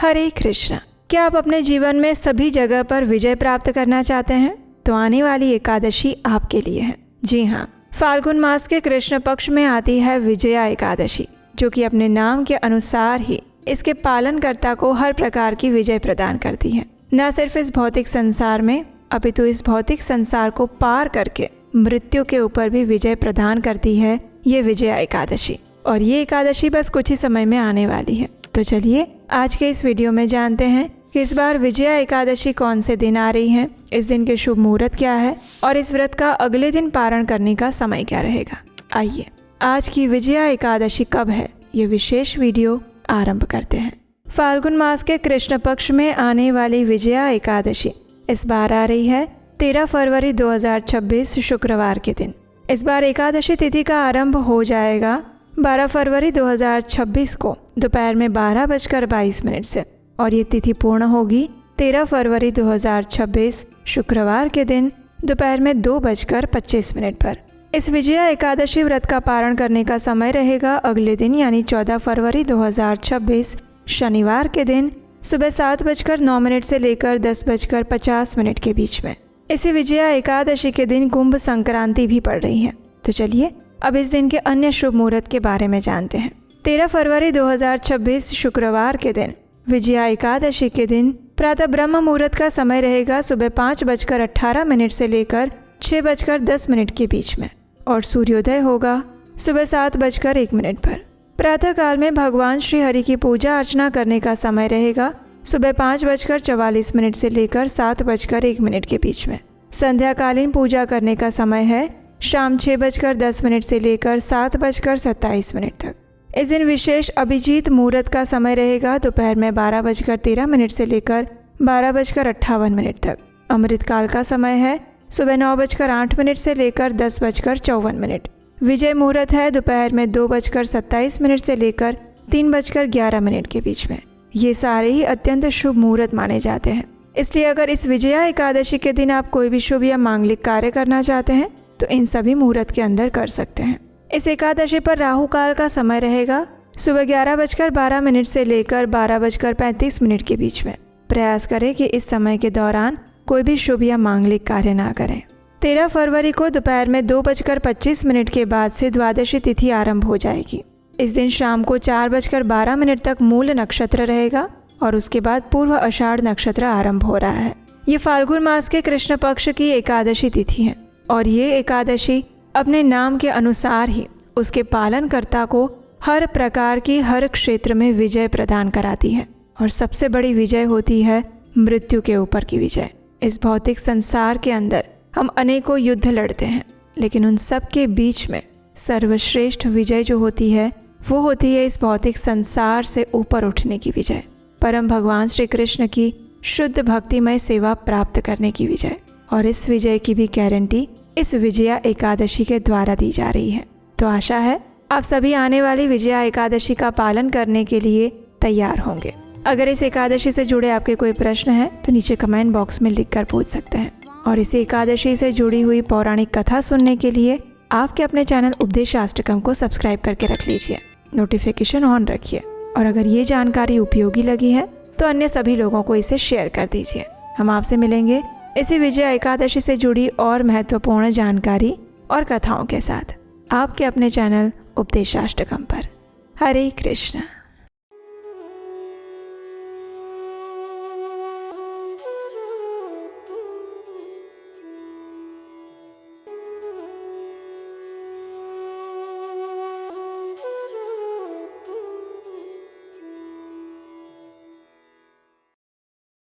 हरे कृष्णा। क्या आप अपने जीवन में सभी जगह पर विजय प्राप्त करना चाहते हैं? तो आने वाली एकादशी आपके लिए है। जी हाँ, फाल्गुन मास के कृष्ण पक्ष में आती है विजया एकादशी, जो कि अपने नाम के अनुसार ही इसके पालनकर्ता को हर प्रकार की विजय प्रदान करती है। न सिर्फ इस भौतिक संसार में, अपितु इस भौतिक संसार को पार करके मृत्यु के ऊपर भी विजय प्रदान करती है ये विजया एकादशी। और ये एकादशी बस कुछ ही समय में आने वाली है। तो चलिए आज के इस वीडियो में जानते हैं कि इस बार विजया एकादशी कौन से दिन आ रही है, इस दिन के शुभ मुहूर्त क्या है और इस व्रत का अगले दिन पारण करने का समय क्या रहेगा। आइए आज की विजया एकादशी कब है, ये विशेष वीडियो आरंभ करते हैं। फाल्गुन मास के कृष्ण पक्ष में आने वाली विजया एकादशी इस बार आ रही है 13 फरवरी 2026 शुक्रवार के दिन। इस बार एकादशी तिथि का आरंभ हो जाएगा 12 फरवरी 2026 को दोपहर में 12:22 से और ये तिथि पूर्ण होगी 13 फरवरी 2026 शुक्रवार के दिन दोपहर में 2:25 पर। इस विजया एकादशी व्रत का पारण करने का समय रहेगा अगले दिन यानी 14 फरवरी 2026 शनिवार के दिन सुबह 7:09 से लेकर 10:50 के बीच में। इसी विजया एकादशी के दिन कुंभ संक्रांति भी पड़ रही है। तो चलिए अब इस दिन के अन्य शुभ मुहूर्त के बारे में जानते हैं। 13 फरवरी 2026 शुक्रवार के दिन विजया एकादशी के दिन प्रातः ब्रह्म मुहूर्त का समय रहेगा सुबह 5:18 से लेकर 6:10 के बीच में और सूर्योदय होगा सुबह 7:01 पर। प्रातः काल में भगवान श्री हरि की पूजा अर्चना करने का समय रहेगा सुबह 5:44 से लेकर 7:01 के बीच में। संध्याकालीन पूजा करने का समय है शाम 6:10 से लेकर 7:27 तक। इस दिन विशेष अभिजीत मुहूर्त का समय रहेगा दोपहर में 12:13 से लेकर 12:58 तक। अमृत काल का समय है सुबह 9:08 से लेकर 10:54। विजय मुहूर्त है दोपहर में 2:27 से लेकर 3:11 के बीच में। ये सारे ही अत्यंत शुभ मुहूर्त माने जाते हैं। इसलिए अगर इस विजया एकादशी के दिन आप कोई भी शुभ या मांगलिक कार्य करना चाहते हैं तो इन सभी मुहूर्त के अंदर कर सकते हैं। इस एकादशी पर राहु काल का समय रहेगा सुबह 11:12 से लेकर 12:35 के बीच में। प्रयास करें कि इस समय के दौरान कोई भी शुभ या मांगलिक कार्य ना करें। 13 फरवरी को दोपहर में 2:25 के बाद से द्वादशी तिथि आरंभ हो जाएगी। इस दिन शाम को 4:12 तक मूल नक्षत्र रहेगा और उसके बाद पूर्व आषाढ़ नक्षत्र आरंभ हो रहा है। ये फाल्गुन मास के कृष्ण पक्ष की एकादशी तिथि है और ये एकादशी अपने नाम के अनुसार ही उसके पालनकर्ता को हर प्रकार की हर क्षेत्र में विजय प्रदान कराती है। और सबसे बड़ी विजय होती है मृत्यु के ऊपर की विजय। इस भौतिक संसार के अंदर हम अनेकों युद्ध लड़ते हैं, लेकिन उन सब के बीच में सर्वश्रेष्ठ विजय जो होती है वो होती है इस भौतिक संसार से ऊपर उठने की विजय, परम भगवान श्री कृष्ण की शुद्ध भक्तिमय सेवा प्राप्त करने की विजय। और इस विजय की भी गारंटी इस विजया एकादशी के द्वारा दी जा रही है। तो आशा है आप सभी आने वाली विजया एकादशी का पालन करने के लिए तैयार होंगे। अगर इस एकादशी से जुड़े आपके कोई प्रश्न है तो नीचे कमेंट बॉक्स में लिखकर पूछ सकते हैं। और इस एकादशी से जुड़ी हुई पौराणिक कथा सुनने के लिए आपके अपने चैनल उपदेशाष्टकम को सब्सक्राइब करके रख लीजिए, नोटिफिकेशन ऑन रखिए। और अगर ये जानकारी उपयोगी लगी है तो अन्य सभी लोगों को इसे शेयर कर दीजिए। हम आपसे मिलेंगे इसी विजया एकादशी से जुड़ी और महत्वपूर्ण जानकारी और कथाओं के साथ आपके अपने चैनल उपदेशाष्टकम पर। हरे कृष्ण।